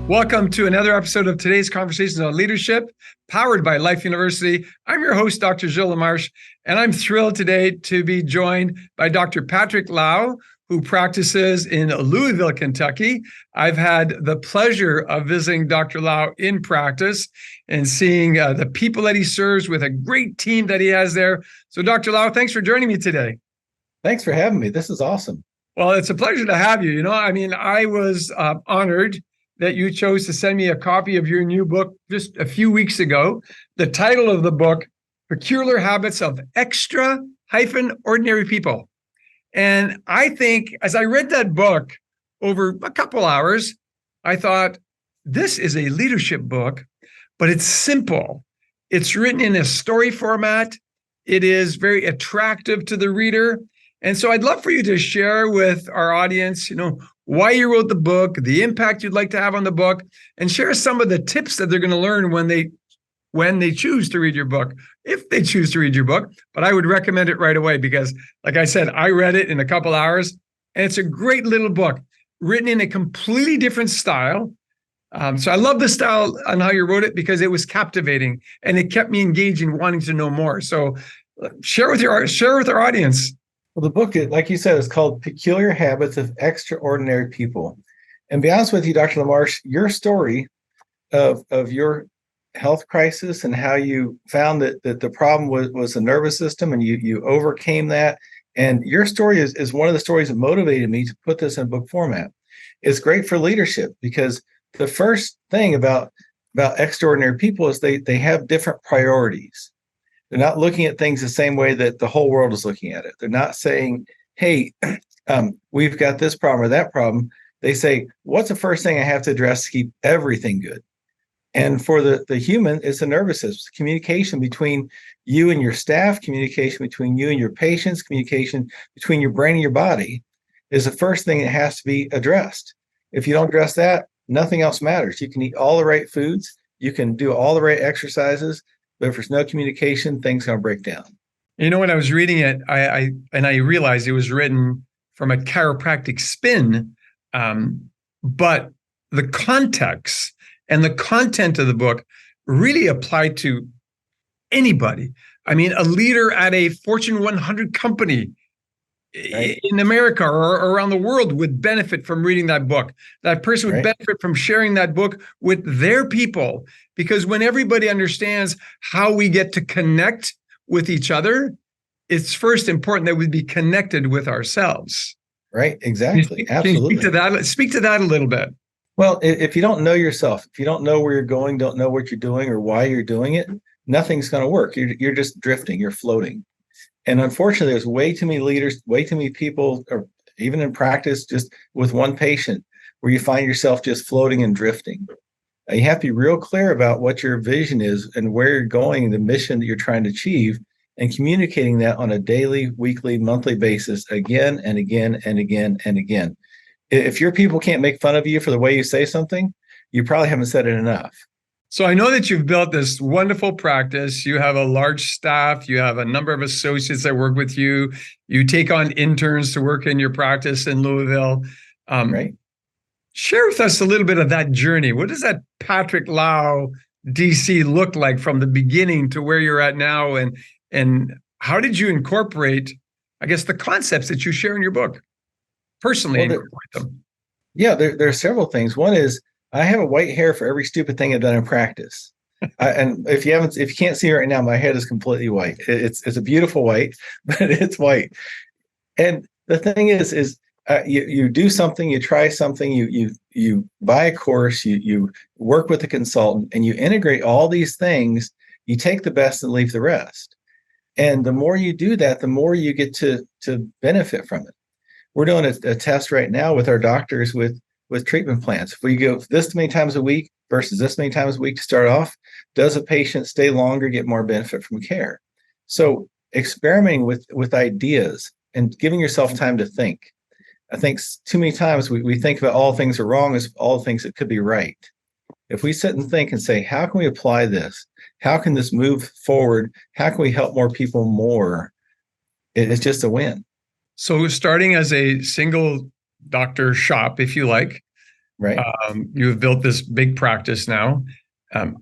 Welcome to another episode of today's Conversations on Leadership, powered by Life University. I'm your host, Dr. Gilles LaMarche, and I'm thrilled today to be joined by Dr. Patrick Lowe, who practices in Louisville, Kentucky. I've had the pleasure of visiting Dr. Lowe in practice and seeing the people that he serves with a great team that he has there. So, Dr. Lowe, thanks for joining me today. Thanks for having me. This is awesome. Well, it's a pleasure to have you. I was honored that you chose to send me a copy of your new book just a few weeks ago. The title of the book, Peculiar Habits of Extra-Ordinary People. And I think as I read that book over a couple hours, I thought, this is a leadership book, but it's simple. It's written in a story format. It is very attractive to the reader. And so I'd love for you to share with our audience, why you wrote the book, the impact you'd like to have on the book, and share some of the tips that they're going to learn when they choose to read your book, if they choose to read your book. But I would recommend it right away because, like I said, I read it in a couple hours, and it's a great little book written in a completely different style. So I love the style on how you wrote it because it was captivating and it kept me engaged in wanting to know more. So share with our audience. Well, the book, like you said, is called Peculiar Habits of Extraordinary People. And to be honest with you, Dr. LaMarche, your story of your health crisis and how you found that the problem was the nervous system and you overcame that. And your story is one of the stories that motivated me to put this in book format. It's great for leadership because the first thing about extraordinary people is they have different priorities. They're not looking at things the same way that the whole world is looking at it. They're not saying, hey, we've got this problem or that problem. They say, what's the first thing I have to address to keep everything good? And for the human, it's the nervous system, communication between you and your staff, communication between you and your patients, communication between your brain and your body is the first thing that has to be addressed. If you don't address that, nothing else matters. You can eat all the right foods. You can do all the right exercises. But if there's no communication, things are going to break down. When I was reading it, I realized it was written from a chiropractic spin, but the context and the content of the book really applied to anybody. I mean, a leader at a Fortune 100 company in America or around the world would benefit from reading that book. That person would benefit from sharing that book with their people, because when everybody understands how we get to connect with each other, it's first important that we be connected with ourselves. Right, exactly, absolutely. Speak to that a little bit. Well, if you don't know yourself, if you don't know where you're going, don't know what you're doing or why you're doing it, nothing's going to work. You're just drifting, you're floating. And unfortunately, there's way too many leaders, way too many people, or even in practice, just with one patient, where you find yourself just floating and drifting. You have to be real clear about what your vision is and where you're going and the mission that you're trying to achieve, and communicating that on a daily, weekly, monthly basis again and again and again and again. If your people can't make fun of you for the way you say something, you probably haven't said it enough. So I know that you've built this wonderful practice. You have a large staff. You have a number of associates that work with you. You take on interns to work in your practice in Louisville. Right. Share with us a little bit of that journey. What does that Patrick Lowe DC look like from the beginning to where you're at now? And how did you incorporate, I guess, the concepts that you share in your book? Personally, incorporate them. Yeah, there are several things. One is, I have a white hair for every stupid thing I've done in practice. And if you can't see it right now, my head is completely white. It's a beautiful white, but it's white. And the thing is you do something, you try something, you buy a course, you work with a consultant, and you integrate all these things. You take the best and leave the rest. And the more you do that, the more you get to benefit from it. We're doing a test right now with our doctors with treatment plans. If we go this many times a week versus this many times a week to start off, does a patient stay longer, get more benefit from care? So experimenting with ideas and giving yourself time to think. I think too many times we think about all things are wrong as all things that could be right. If we sit and think and say, how can we apply this? How can this move forward? How can we help more people more? It's just a win. So starting as a single doctor shop, if you like, Right. You have built this big practice now.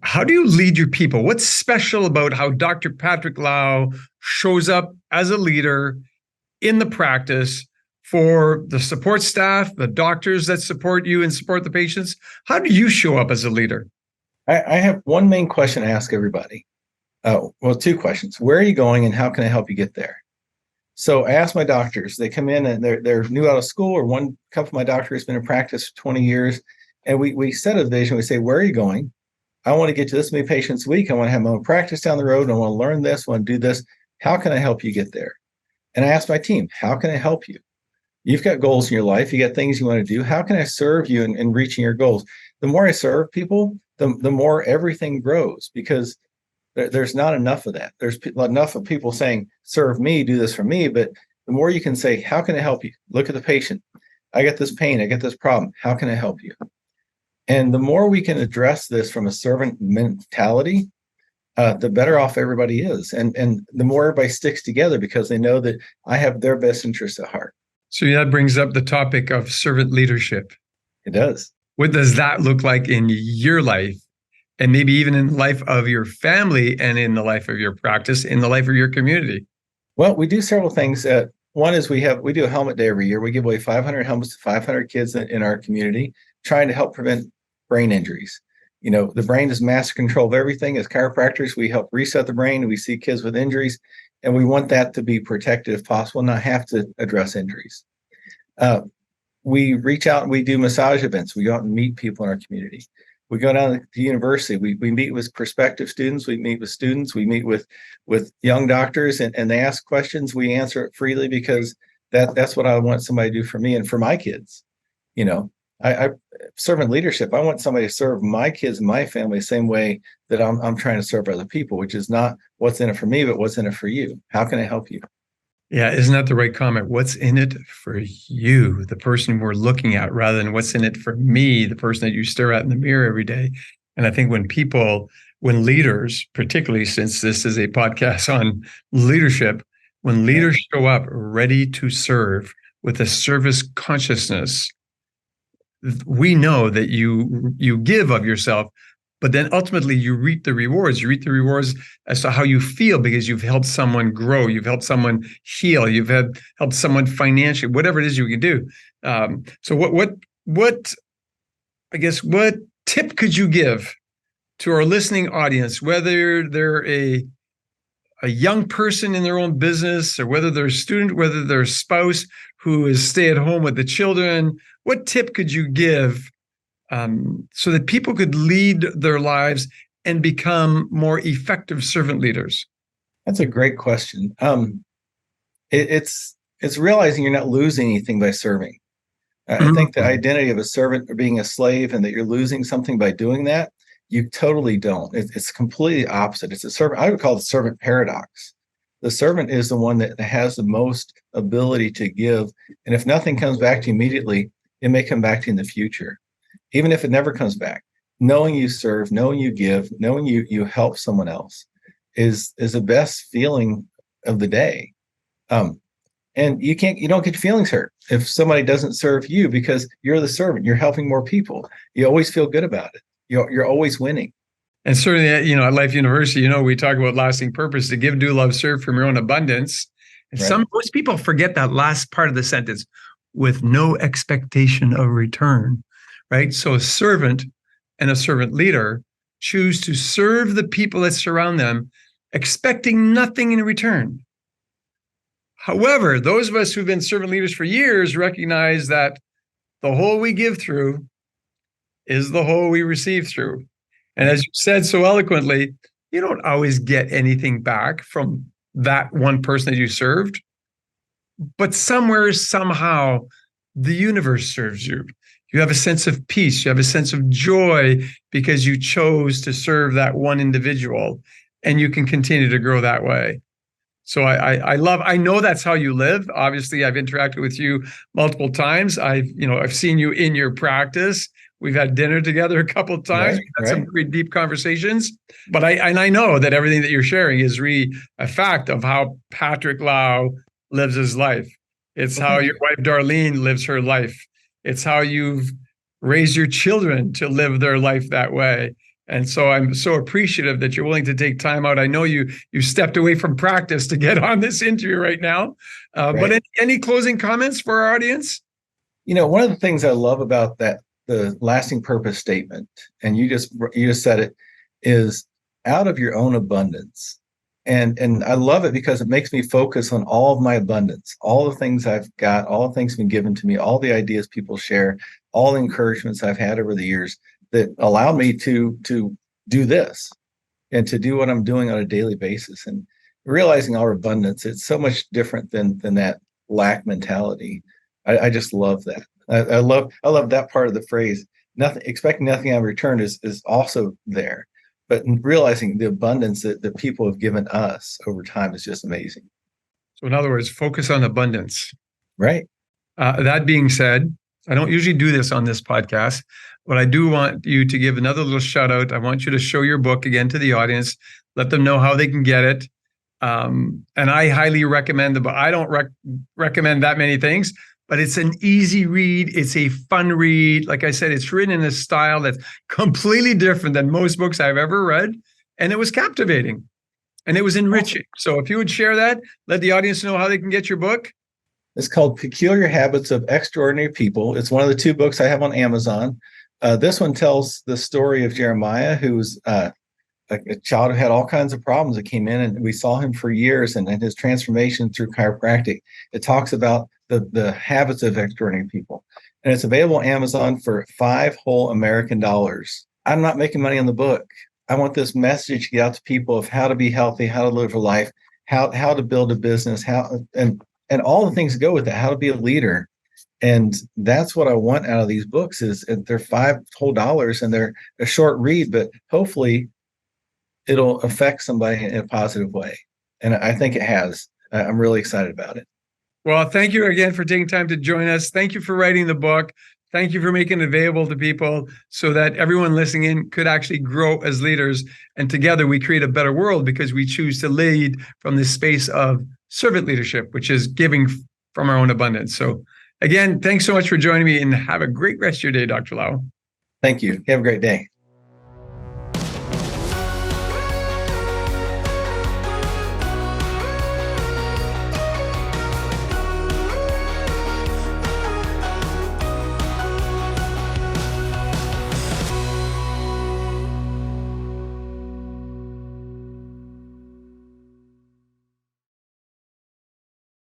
How do you lead your people? What's special about how Dr. Patrick Lowe shows up as a leader in the practice for the support staff, the doctors that support you and support the patients? How do you show up as a leader? I have one main question to ask everybody. Well, two questions. Where are you going and how can I help you get there? So I ask my doctors, they come in and they're new out of school, or one couple of my doctor has been in practice for 20 years. And we set a vision. We say, where are you going? I want to get to this many patients a week. I want to have my own practice down the road. I want to learn this, I want to do this. How can I help you get there? And I ask my team, how can I help you? You've got goals in your life. You got things you want to do. How can I serve you in reaching your goals? The more I serve people, the more everything grows, because there's not enough of that. There's enough of people saying, serve me, do this for me. But the more you can say, how can I help you? Look at the patient. I got this pain. I got this problem. How can I help you? And the more we can address this from a servant mentality, the better off everybody is. And the more everybody sticks together, because they know that I have their best interests at heart. So that brings up the topic of servant leadership. It does. What does that look like in your life? And maybe even in the life of your family, and in the life of your practice, in the life of your community? Well, we do several things. One is we do a helmet day every year. We give away 500 helmets to 500 kids in our community, trying to help prevent brain injuries. You know, the brain is master control of everything. As chiropractors, we help reset the brain. We see kids with injuries, and we want that to be protected if possible, not have to address injuries. We reach out and we do massage events. We go out and meet people in our community. We go down to the university. We meet with prospective students. We meet with students. We meet with young doctors, and they ask questions. We answer it freely, because that's what I want somebody to do for me and for my kids. You know, I servant leadership. I want somebody to serve my kids and my family the same way that I'm trying to serve other people, which is not what's in it for me, but what's in it for you. How can I help you? Yeah, isn't that the right comment? What's in it for you, the person we're looking at, rather than what's in it for me, the person that you stare at in the mirror every day. And I think when leaders, particularly since this is a podcast on leadership, when leaders show up ready to serve with a service consciousness, we know that you give of yourself, but then ultimately you reap the rewards. You reap the rewards as to how you feel, because you've helped someone grow, you've helped someone heal, helped someone financially, whatever it is you can do. So what tip could you give to our listening audience, whether they're a young person in their own business, or whether they're a student, whether they're a spouse who is stay at home with the children? What tip could you give so that people could lead their lives and become more effective servant leaders? That's a great question. It's realizing you're not losing anything by serving. I think the identity of a servant or being a slave, and that you're losing something by doing that, you totally don't. It's completely opposite. It's a servant. I would call it the servant paradox. The servant is the one that has the most ability to give. And if nothing comes back to you immediately, it may come back to you in the future. Even if it never comes back, knowing you serve, knowing you give, knowing you help someone else is the best feeling of the day. And you don't get your feelings hurt if somebody doesn't serve you, because you're the servant. You're helping more people. You always feel good about it. You're always winning. And certainly, at Life University, we talk about lasting purpose: to give, do, love, serve from your own abundance. And Right. most people forget that last part of the sentence, with no expectation of return, right? So a servant and a servant leader choose to serve the people that surround them, expecting nothing in return. However, those of us who've been servant leaders for years recognize that the whole we give through is the whole we receive through. And as you said so eloquently, you don't always get anything back from that one person that you served, but somewhere, somehow, the universe serves you. You have a sense of peace. You have a sense of joy because you chose to serve that one individual, and you can continue to grow that way. So I know that's how you live. Obviously, I've interacted with you multiple times. I've seen you in your practice. We've had dinner together a couple of times. We've had some pretty deep conversations. But I know that everything that you're sharing is really a fact of how Patrick Lowe lives his life. It's how your wife Darlene lives her life. It's how you've raise your children to live their life that way. And so I'm so appreciative that you're willing to take time out. I know you stepped away from practice to get on this interview right now. Right. But any closing comments for our audience? One of the things I love about the lasting purpose statement, and you just said it, is out of your own abundance. And I love it because it makes me focus on all of my abundance, all the things I've got, all the things been given to me, all the ideas people share, all the encouragements I've had over the years that allow me to do this and to do what I'm doing on a daily basis. And realizing our abundance, it's so much different than that lack mentality. I just love that. I love that part of the phrase. Expecting nothing in return is also there. But realizing the abundance that people have given us over time is just amazing. So in other words, focus on abundance. Right. That being said, I don't usually do this on this podcast, but I do want you to give another little shout out. I want you to show your book again to the audience, let them know how they can get it. And I highly recommend the book. I don't recommend that many things, but it's an easy read. It's a fun read. Like I said, it's written in a style that's completely different than most books I've ever read. And it was captivating and it was enriching. So if you would share that, let the audience know how they can get your book. It's called Peculiar Habits of Extraordinary People. It's one of the 2 books I have on Amazon. This one tells the story of Jeremiah, who's a child who had all kinds of problems that came in, and we saw him for years and his transformation through chiropractic. It talks about the habits of extraordinary people. And it's available on Amazon for $5 whole American dollars. I'm not making money on the book. I want this message to get out to people of how to be healthy, how to live a life, how to build a business, and all the things that go with that, how to be a leader. And that's what I want out of these books is they're $5 whole dollars and they're a short read, but hopefully it'll affect somebody in a positive way. And I think it has. I'm really excited about it. Well, thank you again for taking time to join us. Thank you for writing the book. Thank you for making it available to people so that everyone listening in could actually grow as leaders. And together we create a better world because we choose to lead from this space of servant leadership, which is giving from our own abundance. So again, thanks so much for joining me and have a great rest of your day, Dr. Lowe. Thank you. Have a great day.